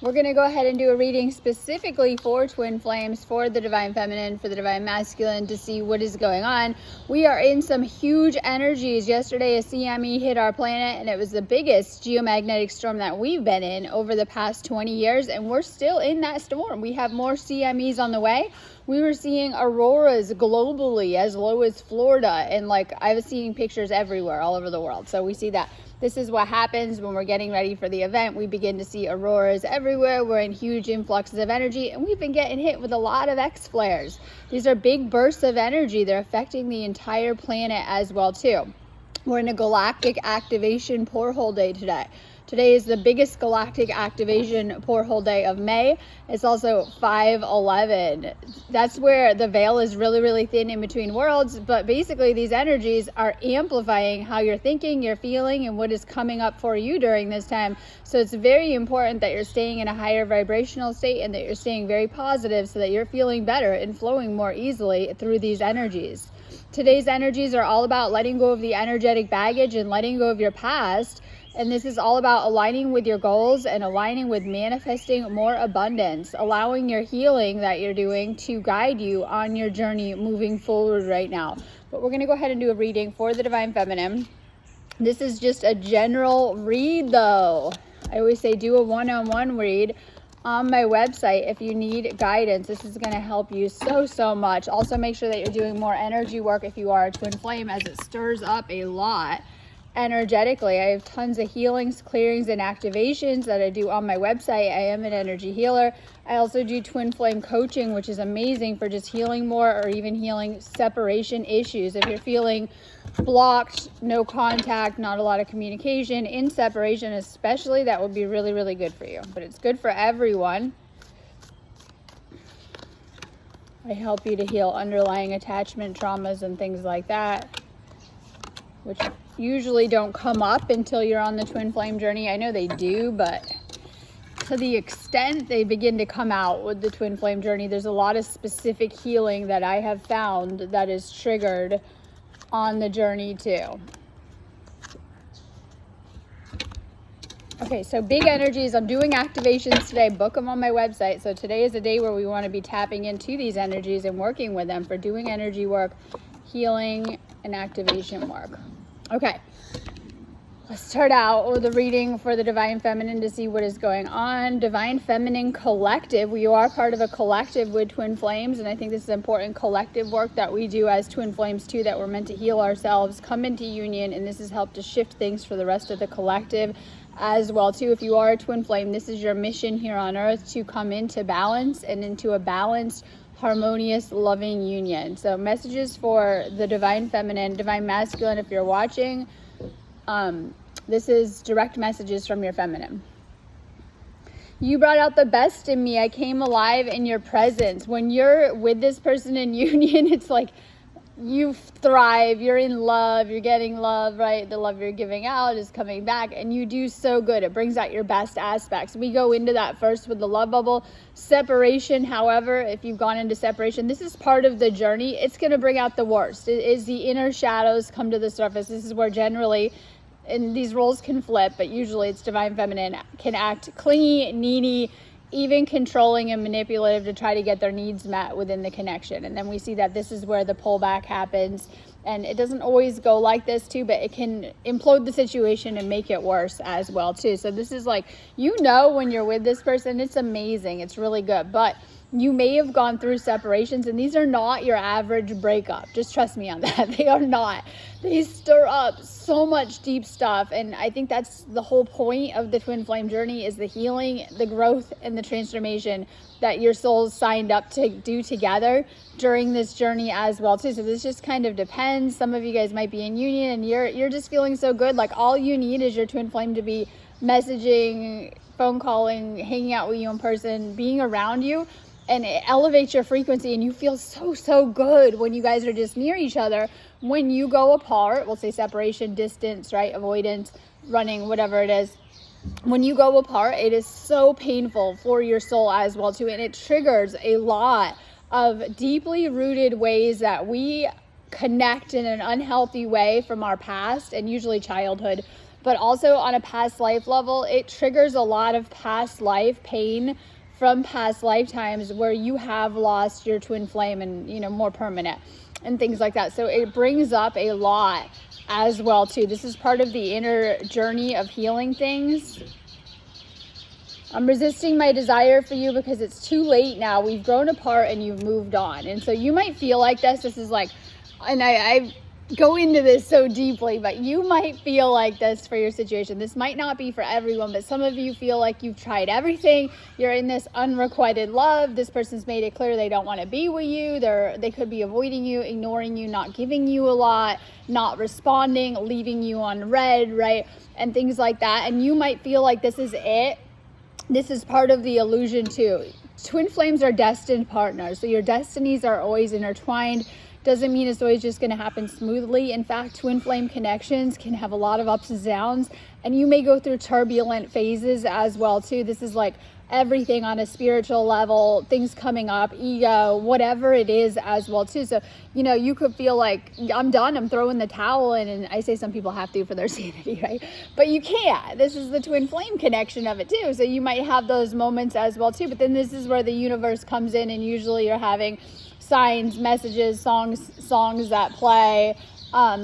We're going to go ahead and do a reading specifically for twin flames, for the divine feminine, for the divine masculine, to see what is going on. We are in some huge energies. Yesterday, a CME hit our planet, and it was the biggest geomagnetic storm that we've been in over the past 20 years, and we're still in that storm. We have more CMEs on the way. We were seeing auroras globally as low as Florida, and I was seeing pictures everywhere, all over the world. So we see that. This is what happens when we're getting ready for the event. We begin to see auroras everywhere. We're in huge influxes of energy, and we've been getting hit with a lot of X flares. These are big bursts of energy. They're affecting the entire planet as well too. We're in a galactic activation porthole day today. Today is the biggest galactic activation porthole day of May. It's also 5/11. That's where the veil is really, really thin in between worlds. But basically, these energies are amplifying how you're thinking, you're feeling, and what is coming up for you during this time. So it's very important that you're staying in a higher vibrational state and that you're staying very positive so that you're feeling better and flowing more easily through these energies. Today's energies are all about letting go of the energetic baggage and letting go of your past. And this is all about aligning with your goals and aligning with manifesting more abundance, allowing your healing that you're doing to guide you on your journey moving forward right now. But we're going to go ahead and do a reading for the divine feminine. This is just a general read though. I always say do a one-on-one read on my website if you need guidance. This is going to help you so much. Also make sure that you're doing more energy work if you are a twin flame, as it stirs up a lot energetically. I have tons of healings, clearings, and activations that I do on my website. I am an energy healer. I also do twin flame coaching, which is amazing for just healing more or even healing separation issues. If you're feeling blocked, no contact, not a lot of communication, in separation especially, that would be really, really good for you. But it's good for everyone. I help you to heal underlying attachment traumas and things like that, which usually don't come up until you're on the twin flame journey. I know they do, but to the extent they begin to come out with the twin flame journey, there's a lot of specific healing that I have found that is triggered on the journey too. Okay, so big energies. I'm doing activations today. Book them on my website. So today is a day where we want to be tapping into these energies and working with them for doing energy work, healing, and activation work. Okay, let's start out with a reading for the Divine Feminine to see what is going on. Divine Feminine Collective. We are part of a collective with Twin Flames, and I think this is important collective work that we do as Twin Flames too, that we're meant to heal ourselves, come into union, and this has helped to shift things for the rest of the collective as well too. If you are a Twin Flame, this is your mission here on Earth, to come into balance and into a balanced, harmonious, loving union. So messages for the Divine Feminine, Divine Masculine, if you're watching, this is direct messages from your feminine. You brought out the best in me. I came alive in your presence. When you're with this person in union, it's like you thrive, you're in love, you're getting love, right? The love you're giving out is coming back, and you do so good. It brings out your best aspects. We go into that first with the love bubble. Separation, however, if you've gone into separation, this is part of the journey. It's going to bring out the worst. It is the inner shadows come to the surface. This is where generally, and these roles can flip, but usually it's Divine Feminine, can act clingy, needy, even controlling and manipulative to try to get their needs met within the connection. And then we see that this is where the pullback happens. And it doesn't always go like this too, but it can implode the situation and make it worse as well too. So this is like, when you're with this person, it's amazing. It's really good. But you may have gone through separations, and these are not your average breakup. Just trust me on that. They are not. They stir up so much deep stuff. And I think that's the whole point of the twin flame journey, is the healing, the growth, and the transformation that your souls signed up to do together during this journey as well too. So this just kind of depends. Some of you guys might be in union and you're just feeling so good. Like all you need is your twin flame to be messaging, phone calling, hanging out with you in person, being around you. And it elevates your frequency, and you feel so good when you guys are just near each other. When you go apart, we'll say separation, distance, right? Avoidance, running, whatever it is. When you go apart, it is so painful for your soul as well too. And it triggers a lot of deeply rooted ways that we connect in an unhealthy way from our past, and usually childhood. but also on a past life level, it triggers a lot of past life pain from past lifetimes where you have lost your twin flame and, you know, more permanent and things like that. So it brings up a lot as well too. This is part of the inner journey of healing things. I'm resisting my desire for you because it's too late now. We've grown apart and you've moved on. And so you might feel like this. This is like, and I go into this so deeply, but you might feel like this for your situation. This might not be for everyone, but some of you feel like you've tried everything. You're in this unrequited love. This person's made it clear they don't want to be with you. They could be avoiding you, ignoring you, not giving you a lot, not responding, leaving you on red, right? And things like that. And you might feel like this is it. This is part of the illusion too. Twin flames are destined partners. So your destinies are always intertwined. Doesn't mean it's always just going to happen smoothly. In fact, twin flame connections can have a lot of ups and downs, and you may go through turbulent phases as well too. This is like everything on a spiritual level, things coming up, ego, whatever it is as well too. So, you know, you could feel like, I'm done, I'm throwing the towel in, and I say some people have to for their sanity, right? But you can't. This is the twin flame connection of it too. So you might have those moments as well too, but then this is where the universe comes in, and usually you're having signs, messages, songs that play,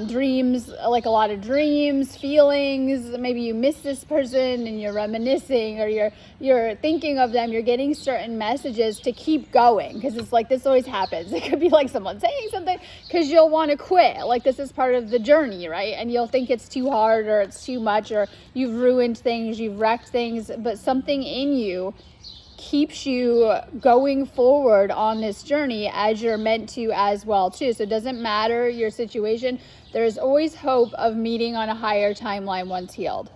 dreams, like a lot of dreams, feelings. Maybe you miss this person and you're reminiscing, or you're thinking of them. You're getting certain messages to keep going, because it's like this always happens. It could be like someone saying something because you'll want to quit. Like this is part of the journey, right? And you'll think it's too hard or it's too much, or you've ruined things, you've wrecked things, but something in you keeps you going forward on this journey as you're meant to as well too. So it doesn't matter your situation. There's always hope of meeting on a higher timeline once healed.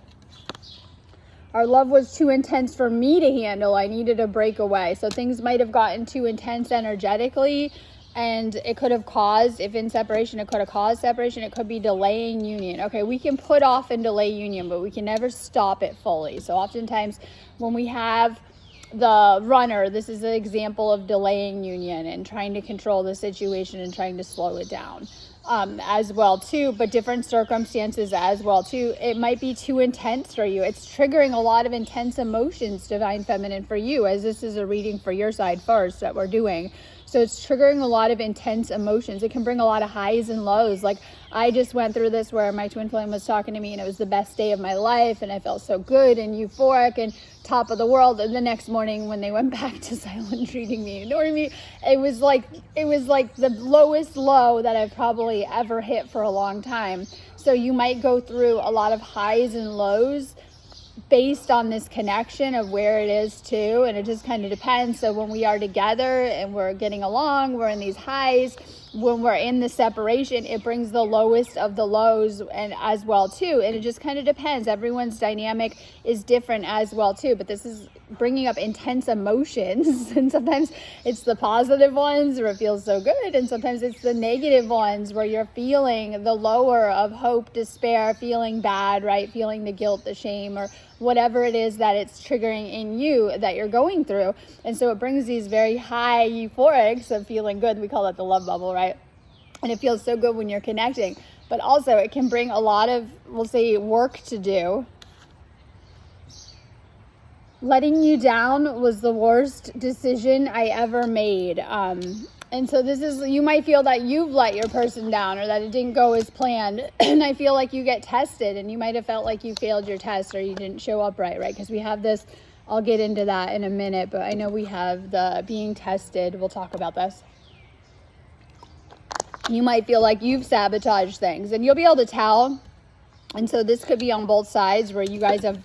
Our love was too intense for me to handle. I needed a breakaway. So things might have gotten too intense energetically, and it could have caused, if in separation, it could have caused separation. It could be delaying union. Okay, we can put off and delay union, but we can never stop it fully. So oftentimes when we have the runner, this is an example of delaying union and trying to control the situation and trying to slow it down as well too, but different circumstances as well too. It might be too intense for you. It's triggering a lot of intense emotions, Divine Feminine, for you, as this is a reading for your side first that we're doing. So it's triggering a lot of intense emotions. It can bring a lot of highs and lows. Like I just went through this where my twin flame was talking to me, and it was the best day of my life, and I felt so good and euphoric and top of the world. And the next morning when they went back to silent treating me, ignoring me, it was like the lowest low that I've probably ever hit for a long time. So you might go through a lot of highs and lows based on this connection of where it is too, and it just kind of depends. So when we are together and we're getting along, we're in these highs. When we're in the separation, it brings the lowest of the lows and as well too, and it just kind of depends. Everyone's dynamic is different as well too, but this is bringing up intense emotions, and sometimes it's the positive ones where it feels so good, and sometimes it's the negative ones where you're feeling the lower of hope, despair, feeling bad, right? Feeling the guilt, the shame, or whatever it is that it's triggering in you that you're going through. And so it brings these very high euphorics of feeling good. We call that the love bubble, right? And it feels so good when you're connecting, but also it can bring a lot of, we'll say, work to do. Letting you down was the worst decision I ever made. And so this is, you might feel that you've let your person down, or that it didn't go as planned. And I feel like you get tested, and you might have felt like you failed your test, or you didn't show up right? Because we have this, I'll get into that in a minute, but I know we have the being tested. We'll talk about this. You might feel like you've sabotaged things, and you'll be able to tell. And so this could be on both sides, where you guys have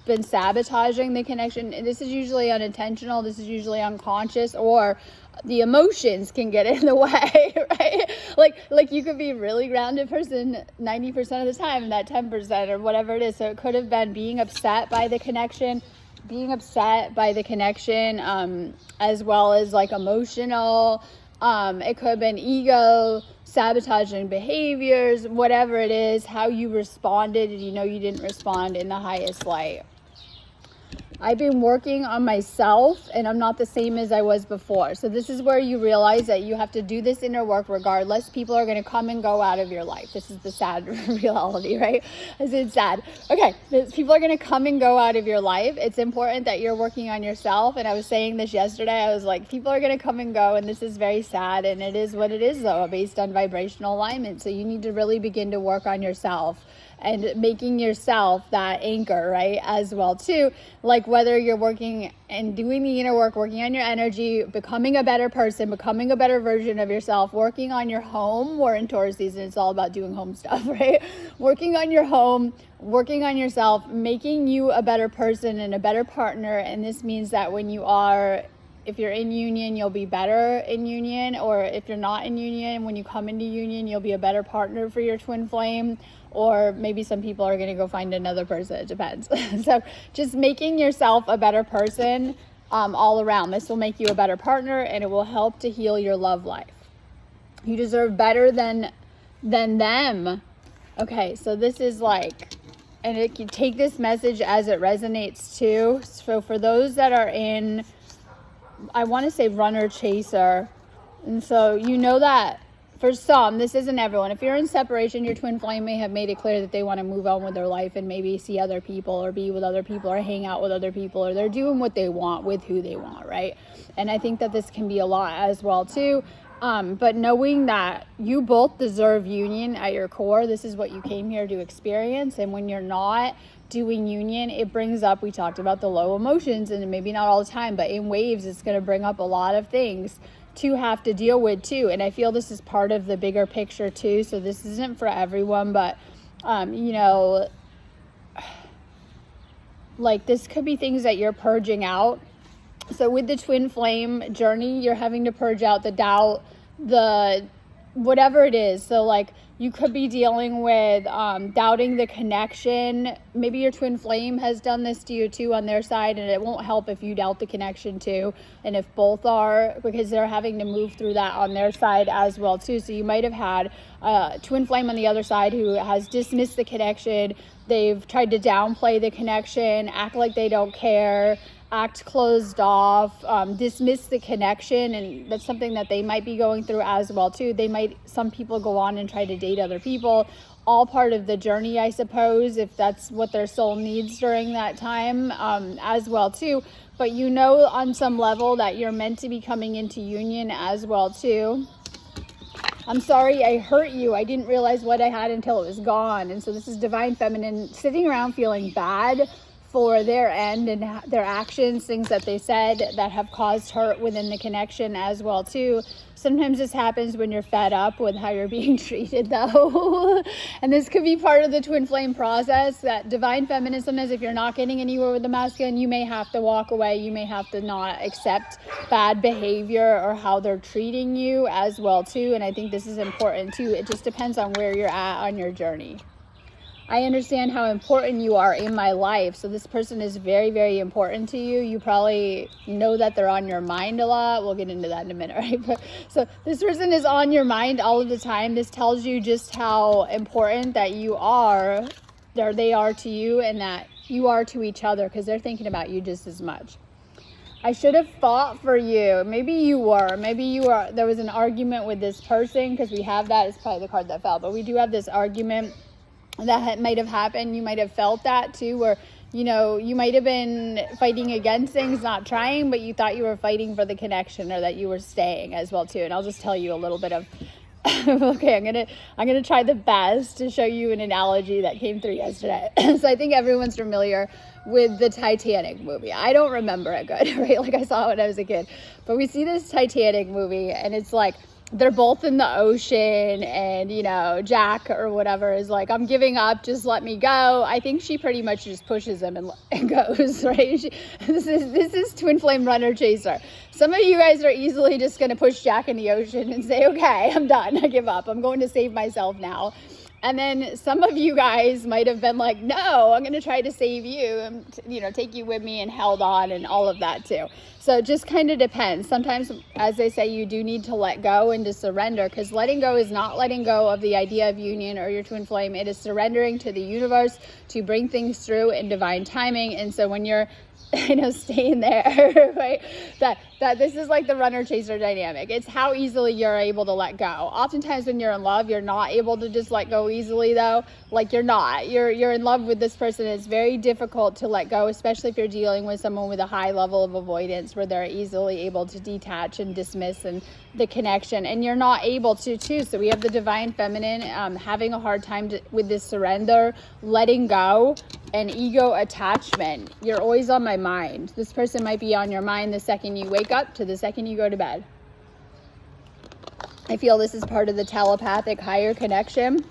been sabotaging the connection. And this is usually unintentional. This is usually unconscious, or the emotions can get in the way, right? Like you could be a really grounded person 90% of the time, and that 10% or whatever it is. So it could have been being upset by the connection, as well as like emotional. It could have been ego, sabotaging behaviors, whatever it is, how you responded, and you know you didn't respond in the highest light. I've been working on myself and I'm not the same as I was before. So this is where you realize that you have to do this inner work regardless. People are going to come and go out of your life. This is the sad reality, right? It's sad. Okay, people are going to come and go out of your life. It's important that you're working on yourself. And I was saying this yesterday. I was like, people are going to come and go, and this is very sad. And it is what it is, though, based on vibrational alignment. So you need to really begin to work on yourself and making yourself that anchor, right, as well too. Like whether you're working and doing the inner work, working on your energy, becoming a better person, becoming a better version of yourself, working on your home. We're in Taurus season, it's all about doing home stuff, right? Working on your home, working on yourself, making you a better person and a better partner. And this means that when you are, if you're in union, you'll be better in union, or if you're not in union, when you come into union, you'll be a better partner for your twin flame, or maybe some people are going to go find another person. It depends. So just making yourself a better person all around. This will make you a better partner, and it will help to heal your love life. You deserve better than them. Okay, so this is like, and it can take this message as it resonates too. So for those that are in, I want to say runner chaser, and so you know that for some, this isn't everyone. If you're in separation, your twin flame may have made it clear that they want to move on with their life and maybe see other people or be with other people or hang out with other people, or they're doing what they want with who they want, right? And I think that this can be a lot as well too. But knowing that you both deserve union at your core, this is what you came here to experience. And when you're not doing union, it brings up, we talked about the low emotions, and maybe not all the time, but in waves, it's going to bring up a lot of things to have to deal with too. And I feel this is part of the bigger picture too. So this isn't for everyone, but you know, like this could be things that you're purging out. So with the twin flame journey, you're having to purge out the doubt, the whatever it is. So like you could be dealing with doubting the connection. Maybe your twin flame has done this to you too on their side, and it won't help if you doubt the connection too. And if both are, because they're having to move through that on their side as well too. So you might have had a twin flame on the other side who has dismissed the connection. They've tried to downplay the connection, act like they don't care, act closed off, dismiss the connection, and that's something that they might be going through as well too. Some people go on and try to date other people, all part of the journey, I suppose, if that's what their soul needs during that time as well too. But you know on some level that you're meant to be coming into union as well too. I'm sorry I hurt you. I didn't realize what I had until it was gone. And so this is divine feminine sitting around feeling bad for their end and their actions, things that they said that have caused hurt within the connection as well too. Sometimes this happens when you're fed up with how you're being treated though. And this could be part of the twin flame process, that divine feminine, sometimes if you're not getting anywhere with the masculine, you may have to walk away. You may have to not accept bad behavior or how they're treating you as well too. And I think this is important too. It just depends on where you're at on your journey. I understand how important you are in my life. So this person is very, very important to you. You probably know that they're on your mind a lot. We'll get into that in a minute, right? But so this person is on your mind all of the time. This tells you just how important that you are, or they are to you, and that you are to each other, because they're thinking about you just as much. I should have fought for you. Maybe you were. There was an argument with this person, because we have that. It's probably the card that fell, but we do have this argument that might have happened. You might have felt that too, where you might have been fighting against things, not trying, but you thought you were fighting for the connection, or that you were staying as well too. And I'll just tell you a little bit of okay, I'm gonna try the best to show you an analogy that came through yesterday. So I think everyone's familiar with the Titanic movie. I don't remember it good, right? Like I saw it when I was a kid, but we see this Titanic movie, and it's like they're both in the ocean, and Jack or whatever is like, I'm giving up, just let me go. I think she pretty much just pushes him and goes, right? This is twin flame runner chaser. Some of you guys are easily just going to push Jack in the ocean and say, okay, I'm done, I give up, I'm going to save myself now. And then some of you guys might have been like, no, I'm going to try to save you and, take you with me, and held on and all of that too. So it just kind of depends. Sometimes, as they say, you do need to let go and to surrender, because letting go is not letting go of the idea of union or your twin flame. It is surrendering to the universe to bring things through in divine timing. And so when you're staying there, right? That this is like the runner chaser dynamic. It's how easily you're able to let go. Oftentimes when you're in love, you're not able to just let go easily though. Like you're in love with this person. It's very difficult to let go, especially if you're dealing with someone with a high level of avoidance where they're easily able to detach and dismiss and the connection, and you're not able to too. So we have the divine feminine having a hard time with this surrender, letting go, and ego attachment. You're always on my mind. This person might be on your mind the second you wake up to the second you go to bed. I feel this is part of the telepathic higher connection,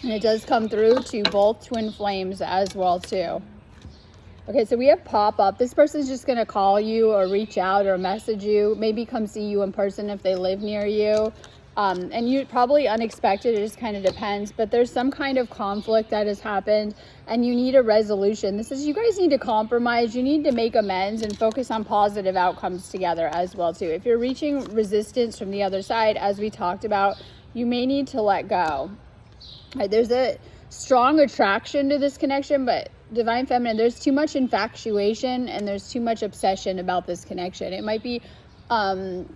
and it does come through to both twin flames as well too. Okay, so we have pop-up. This person's just going to call you or reach out or message you, maybe come see you in person if they live near you. And you probably unexpected, it just kind of depends, but there's some kind of conflict that has happened and you need a resolution. This is, you guys need to compromise, you need to make amends and focus on positive outcomes together as well too. If you're reaching resistance from the other side, as we talked about, you may need to let go. Right, there's a strong attraction to this connection, but divine feminine, there's too much infatuation and there's too much obsession about this connection. It might be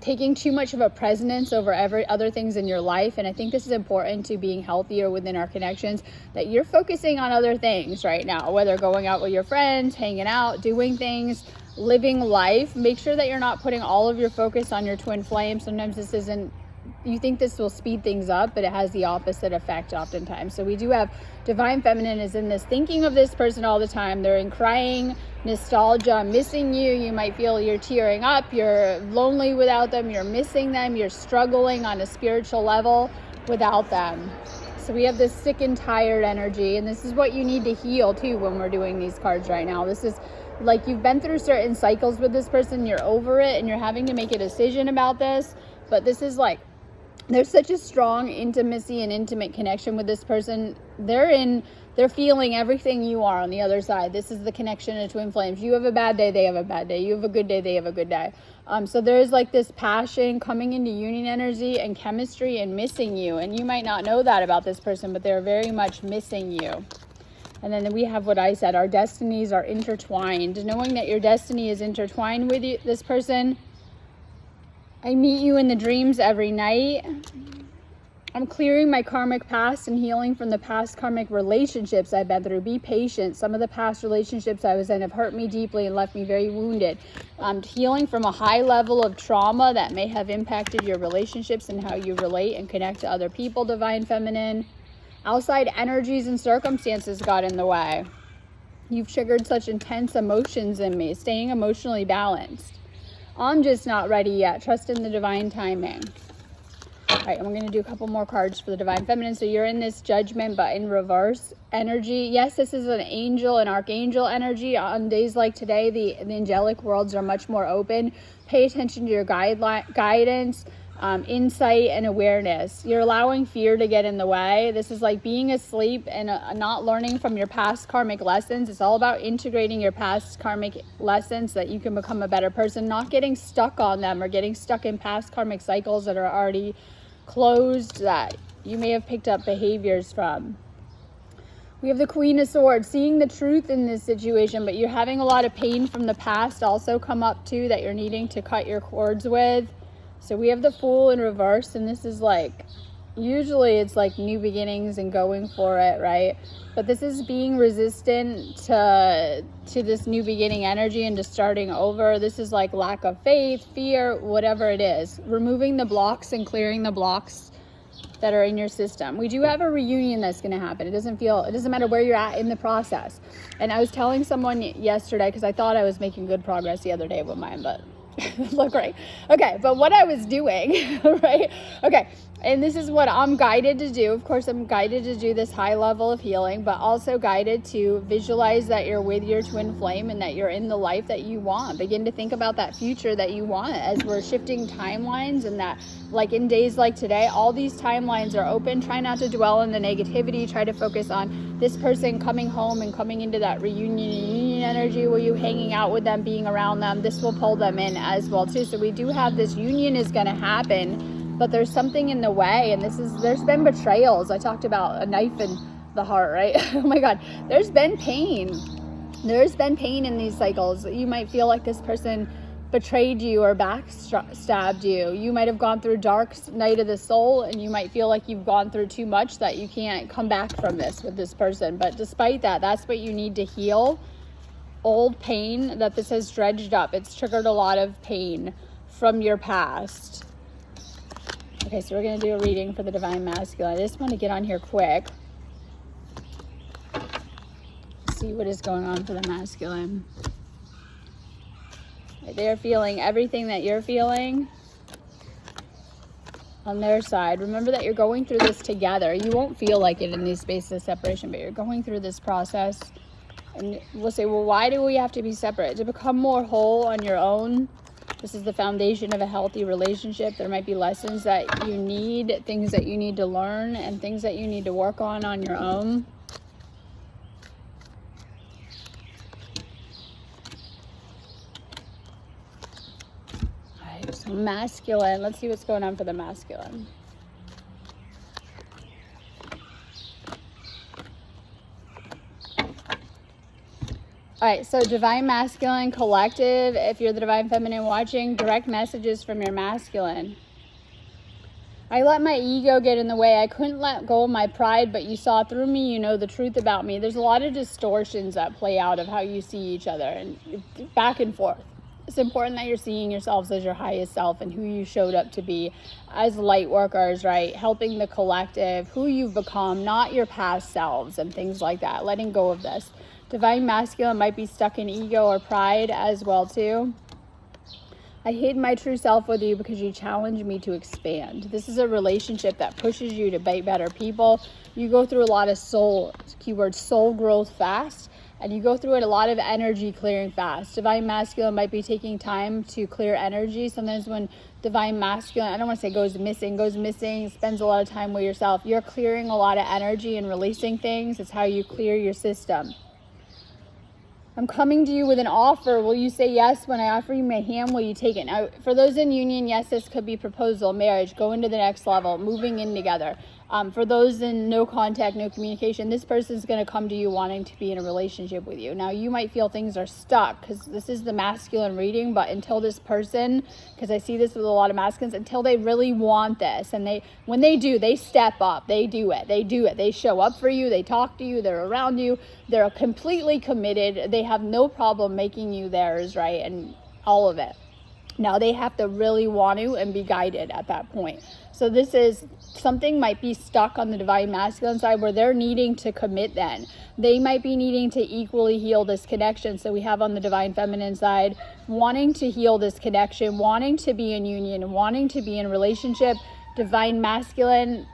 taking too much of a precedence over other things in your life, and I think this is important to being healthier within our connections, that you're focusing on other things right now, whether going out with your friends, hanging out, doing things, living life. Make sure that you're not putting all of your focus on your twin flame. Sometimes this isn't, you think this will speed things up, but it has the opposite effect oftentimes. So we do have divine feminine is in this thinking of this person all the time. They're in crying, nostalgia, missing you. You might feel you're tearing up, you're lonely without them, you're missing them, you're struggling on a spiritual level without them. So we have this sick and tired energy, and this is what you need to heal too when we're doing these cards right now. This is like you've been through certain cycles with this person, you're over it, and you're having to make a decision about this. But this is like, there's such a strong intimacy and intimate connection with this person. They're feeling everything you are on the other side. This is the connection of twin flames. You have a bad day, they have a bad day. You have a good day, they have a good day. So there's like this passion coming into union energy and chemistry and missing you. And you might not know that about this person, but they're very much missing you. And then we have what I said, our destinies are intertwined. Knowing that your destiny is intertwined with you, this person. I meet you in the dreams every night. I'm clearing my karmic past and healing from the past karmic relationships I've been through. Be patient. Some of the past relationships I was in have hurt me deeply and left me very wounded. I'm healing from a high level of trauma that may have impacted your relationships and how you relate and connect to other people, divine feminine. Outside energies and circumstances got in the way. You've triggered such intense emotions in me, staying emotionally balanced. I'm just not ready yet. Trust in the divine timing. All right, I'm going to do a couple more cards for the divine feminine. So you're in this judgment, but in reverse energy. Yes, this is an angel and archangel energy. On days like today, the angelic worlds are much more open. Pay attention to your guidance, insight, and awareness. You're allowing fear to get in the way. This is like being asleep and not learning from your past karmic lessons. It's all about integrating your past karmic lessons so that you can become a better person, not getting stuck on them or getting stuck in past karmic cycles that are already closed that you may have picked up behaviors from. We have the Queen of Swords, seeing the truth in this situation, but you're having a lot of pain from the past also come up too that you're needing to cut your cords with. So we have the Fool in reverse, and this is like, usually it's like new beginnings and going for it, right? But this is being resistant to this new beginning energy and just starting over. This is like lack of faith, fear, whatever it is. Removing the blocks and clearing the blocks that are in your system. We do have a reunion that's going to happen. It doesn't matter where you're at in the process. And I was telling someone yesterday, because I thought I was making good progress the other day with mine, but look great. Okay, but what I was doing, right? Okay, and this is what I'm guided to do. Of course, I'm guided to do this high level of healing, but also guided to visualize that you're with your twin flame and that you're in the life that you want. Begin to think about that future that you want as we're shifting timelines, and that like in days like today, all these timelines are open. Try not to dwell on the negativity. Try to focus on this person coming home and coming into that union energy where you hanging out with them, being around them. This will pull them in as well too. So we do have this union is going to happen, but there's something in the way, and there's been betrayals. I talked about a knife in the heart, right? Oh my God, there's been pain. There's been pain in these cycles. You might feel like this person betrayed you or backstabbed you. You might have gone through dark night of the soul, and you might feel like you've gone through too much, that you can't come back from this with this person. But despite that, that's what you need to heal. Old pain that this has dredged up. It's triggered a lot of pain from your past. Okay, so we're going to do a reading for the Divine Masculine. I just want to get on here quick. See what is going on for the masculine. They're feeling everything that you're feeling on their side. Remember that you're going through this together. You won't feel like it in these spaces of separation, but you're going through this process. And we'll say, well, why do we have to be separate? To become more whole on your own. This is the foundation of a healthy relationship. There might be lessons that you need, things that you need to learn, and things that you need to work on your own. So masculine, let's see what's going on for the masculine. All right, so Divine Masculine Collective, if you're the Divine Feminine watching, direct messages from your masculine. I let my ego get in the way. I couldn't let go of my pride, but you saw through me. You know the truth about me. There's a lot of distortions that play out of how you see each other, and back and forth. It's important that you're seeing yourselves as your highest self and who you showed up to be as light workers, right? Helping the collective, who you've become, not your past selves and things like that. Letting go of this. Divine Masculine might be stuck in ego or pride as well too. I hid my true self with you because you challenged me to expand. This is a relationship that pushes you to be better people. You go through a lot of soul, keyword soul growth fast, and you go through it a lot of energy clearing fast. Divine Masculine might be taking time to clear energy. Sometimes when Divine Masculine, I don't want to say goes missing, spends a lot of time with yourself. You're clearing a lot of energy and releasing things. It's how you clear your system. I'm coming to you with an offer. Will you say yes when I offer you my hand? Will you take it? Now, for those in union, yes, this could be proposal, marriage, going to the next level, moving in together. For those in no contact, no communication, this person's going to come to you wanting to be in a relationship with you. Now, you might feel things are stuck because this is the masculine reading, but until this person, because I see this with a lot of masculines, until they really want this, and when they do, they step up, they do it, they show up for you, they talk to you, they're around you, they're completely committed, they have no problem making you theirs, right, and all of it. Now they have to really want to and be guided at that point. So this is something might be stuck on the Divine Masculine side where they're needing to commit then. They might be needing to equally heal this connection. So we have on the Divine Feminine side, wanting to heal this connection, wanting to be in union, wanting to be in relationship. Divine Masculine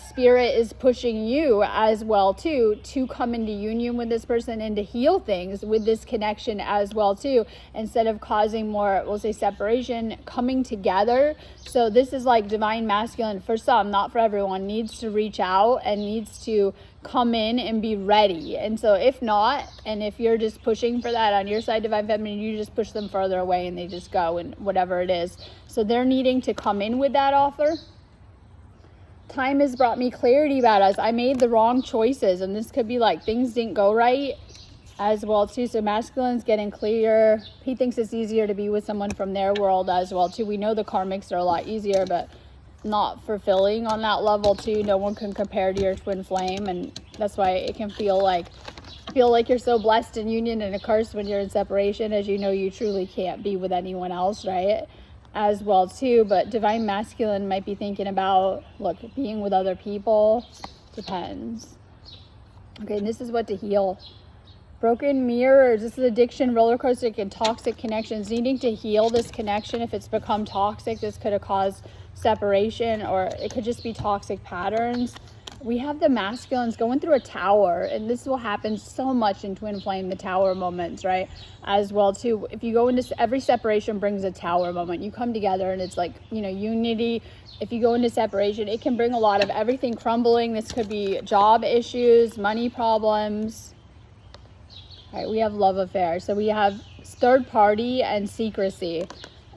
Spirit is pushing you as well too to come into union with this person and to heal things with this connection as well too, instead of causing more, we'll say, separation, coming together. So this is like Divine Masculine for some, not for everyone, needs to reach out and needs to come in and be ready. And so if not, and if you're just pushing for that on your side, Divine Feminine, you just push them further away and they just go and whatever it is. So they're needing to come in with that offer. Time has brought me clarity about us. I made the wrong choices, and this could be like things didn't go right as well too. So masculine's getting clear. He thinks it's easier to be with someone from their world as well too. We know the karmics are a lot easier, but not fulfilling on that level too. No one can compare to your twin flame, and that's why it can feel like you're so blessed in union and a curse when you're in separation, as you know you truly can't be with anyone else, right? As well too. But Divine Masculine might be thinking about, look, being with other people depends. Okay, and this is what to heal. Broken mirrors. This is addiction, roller coaster, and toxic connections. Needing to heal this connection. If it's become toxic, this could have caused separation, or it could just be toxic patterns. We have the masculines going through a tower, and this will happen so much in twin flame, the tower moments, right? As well too. If you go into, every separation brings a tower moment. You come together and it's like, you know, unity. If you go into separation, it can bring a lot of everything crumbling. This could be job issues, money problems. All right, we have love affair. So we have third party and secrecy.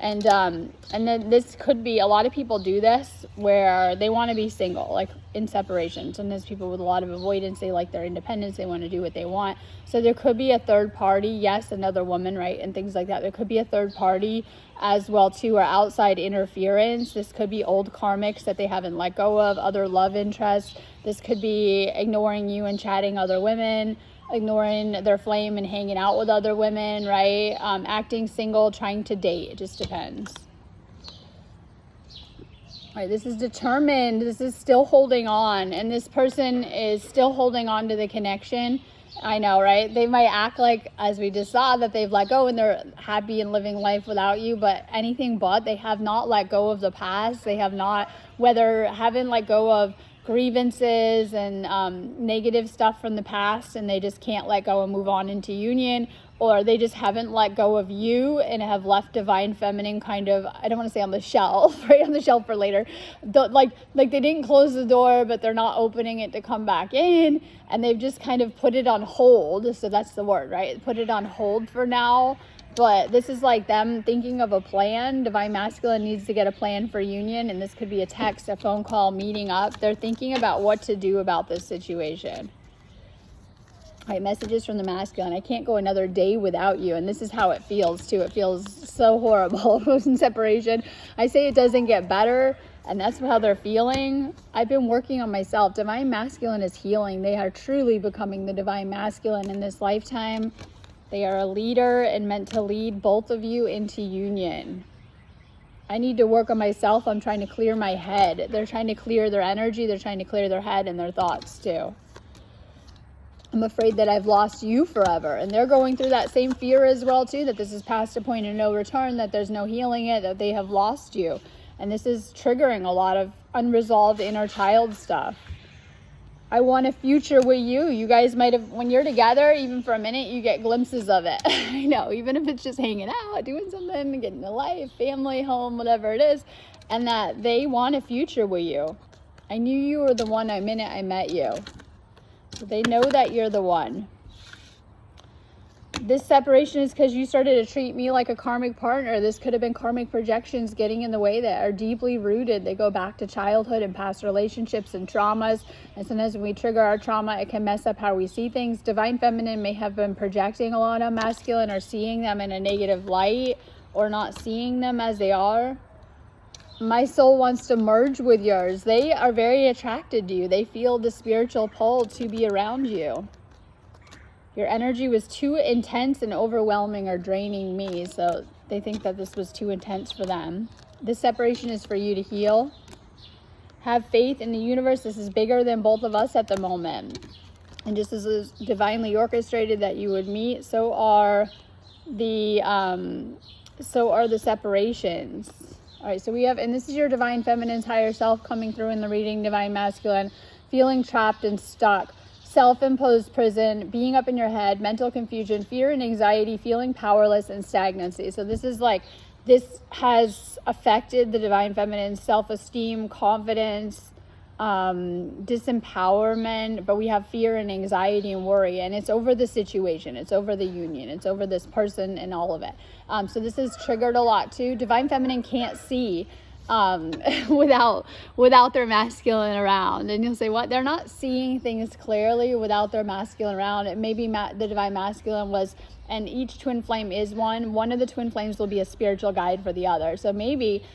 And then this could be, a lot of people do this where they want to be single, like in separation. Sometimes people with a lot of avoidance, they like their independence, they want to do what they want. So there could be a third party, yes, another woman, right, and things like that. There could be a third party as well too, or outside interference. This could be old karmics that they haven't let go of, other love interests. This could be ignoring you and chatting other women, ignoring their flame and hanging out with other women, right? Acting single, trying to date. It just depends. All right, this is determined. This is still holding on. And this person is still holding on to the connection. I know, right? They might act like, as we just saw, that they've let go and they're happy and living life without you, but anything but. They have not let go of the past. They have not, haven't let go of grievances and negative stuff from the past, and they just can't let go and move on into union, or they just haven't let go of you and have left divine feminine kind of, I don't want to say on the shelf, right, on the shelf for later, like they didn't close the door, but they're not opening it to come back in, and they've just kind of put it on hold. So that's the word, right? Put it on hold for now. But this is like them thinking of a plan. Divine Masculine needs to get a plan for union, and this could be a text, a phone call, meeting up. They're thinking about what to do about this situation. All right, messages from the masculine. I can't go another day without you. And this is how it feels too. It feels so horrible in separation. I say it doesn't get better, and that's how they're feeling. I've been working on myself. Divine Masculine is healing. They are truly becoming the Divine Masculine in this lifetime. They are a leader and meant to lead both of you into union. I need to work on myself. I'm trying to clear my head. They're trying to clear their energy. They're trying to clear their head and their thoughts too. I'm afraid that I've lost you forever. And they're going through that same fear as well too, that this is past a point of no return, that there's no healing it, that they have lost you. And this is triggering a lot of unresolved inner child stuff. I want a future with you. You guys might have, when you're together, even for a minute, you get glimpses of it. I know, even if it's just hanging out, doing something, getting a life, family, home, whatever it is, and that they want a future with you. I knew you were the one the minute I met you. So they know that you're the one. This separation is because you started to treat me like a karmic partner. This could have been karmic projections getting in the way that are deeply rooted. They go back to childhood and past relationships and traumas. And sometimes when we trigger our trauma, it can mess up how we see things. Divine Feminine may have been projecting a lot on masculine, or seeing them in a negative light, or not seeing them as they are. My soul wants to merge with yours. They are very attracted to you. They feel the spiritual pull to be around you. Your energy was too intense and overwhelming or draining me, so they think that this was too intense for them. This separation is for you to heal. Have faith in the universe. This is bigger than both of us at the moment. And just as it's divinely orchestrated that you would meet, so are the separations. All right, so we have, and this is your Divine Feminine's higher self coming through in the reading, Divine Masculine, feeling trapped and stuck. Self-imposed prison, being up in your head, mental confusion, fear and anxiety, feeling powerless, and stagnancy. So this is like, this has affected the Divine Feminine's self-esteem, confidence, disempowerment, but we have fear and anxiety and worry, and it's over the situation, it's over the union, it's over this person and all of it. So this is triggered a lot too. Divine Feminine can't see without their masculine around, and you'll say, what? They're not seeing things clearly without their masculine around. It may be the Divine Masculine was, and each twin flame is one of the twin flames will be a spiritual guide for the other. So maybe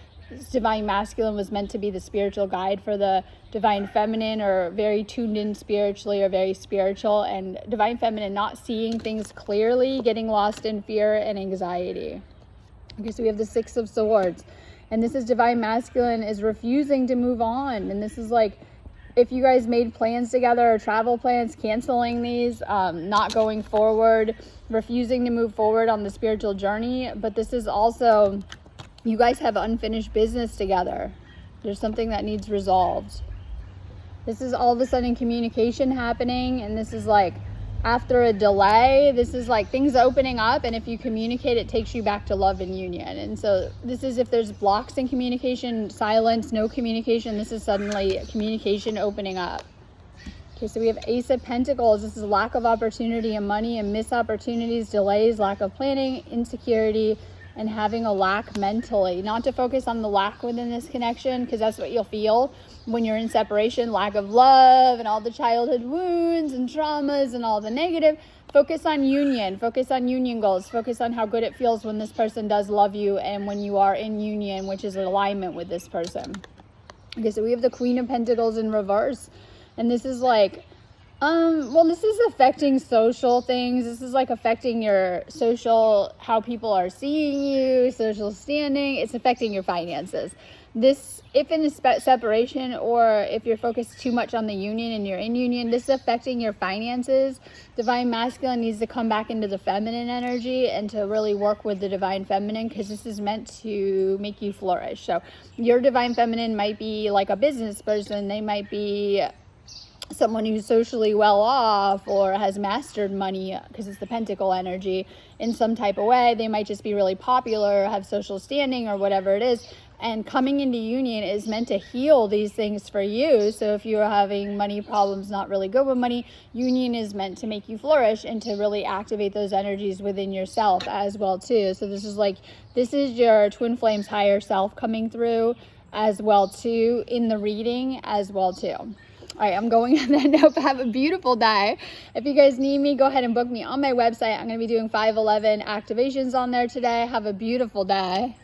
Divine Masculine was meant to be the spiritual guide for the Divine Feminine, or very tuned in spiritually, or very spiritual, and Divine Feminine not seeing things clearly, getting lost in fear and anxiety. Okay, so we have the Six of Swords. And this is Divine Masculine is refusing to move on. And this is like, if you guys made plans together, or travel plans, canceling these, not going forward, refusing to move forward on the spiritual journey. But this is also, you guys have unfinished business together. There's something that needs resolved. This is all of a sudden communication happening. And this is like, after a delay, this is like things opening up, and if you communicate, it takes you back to love and union. And so this is, if there's blocks in communication, silence, no communication, this is suddenly communication opening up. Okay, so we have Ace of Pentacles. This is lack of opportunity and money, and missed opportunities, delays, lack of planning, insecurity, and having a lack mentally. Not to focus on the lack within this connection, because that's what you'll feel when you're in separation, lack of love and all the childhood wounds and traumas and all the negative. Focus on union goals, focus on how good it feels when this person does love you and when you are in union, which is alignment with this person. Okay, so we have the Queen of Pentacles in reverse, and this is like, this is affecting social things. This is like affecting your social, how people are seeing you, social standing. It's affecting your finances. This, if in a separation, or if you're focused too much on the union and you're in union, this is affecting your finances. Divine Masculine needs to come back into the feminine energy and to really work with the Divine Feminine, because this is meant to make you flourish. So your Divine Feminine might be like a business person. They might be someone who's socially well off or has mastered money, because it's the Pentacle energy, in some type of way. They might just be really popular, have social standing, or whatever it is. And coming into union is meant to heal these things for you. So if you're having money problems, not really good with money, union is meant to make you flourish and to really activate those energies within yourself as well too. So this is your twin flames higher self coming through as well too, in the reading as well too. All right, I'm going on that note. Have a beautiful day. If you guys need me, go ahead and book me on my website. I'm going to be doing 511 activations on there today. Have a beautiful day.